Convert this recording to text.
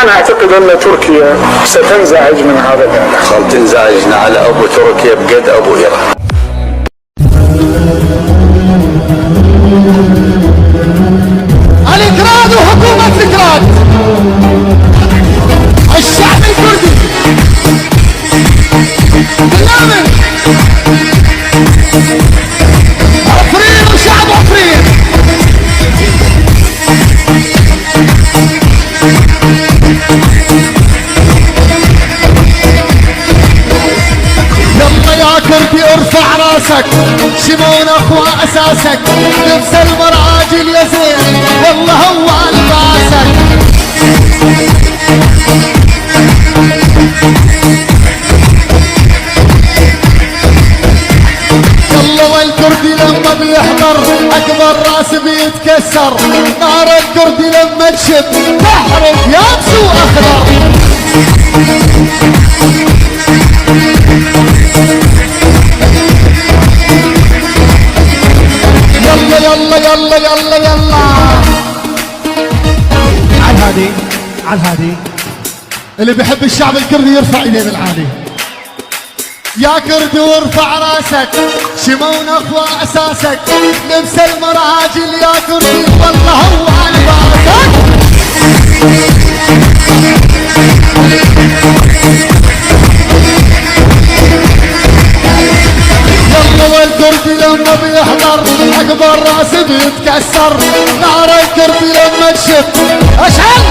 أنا أعتقد أن تركيا ستنزعج من هذا الإعلان. تنزعجنا على أبو تركيا بقد أبو إيران. الإكراد وحكومة الإكراد، الشعب الكردي بالأمن، عفرين وشعب عفرين. يلا يا كردي ارفع راسك، شمون اخوة اساسك، لبس المراجل يا زين والله هو الباسك. يلا والكردي لما بيحضر اكبر راس بيتكسر، نار الكردي لما تشب تحرق يابس واخضر. يلا يلا يلا يلا يلا عالهادي عالهادي. اللي بيحب الشعب الكردي يرفع ايديه بالعالي. يا كردي وارفع راسك، شمون اخوة اساسك، لبس المراجل يا كردي والله هو على باسك. يلا والكردي لما بيحضر اكبر راس بيتكسر، نار الكردي لما تشب اشعل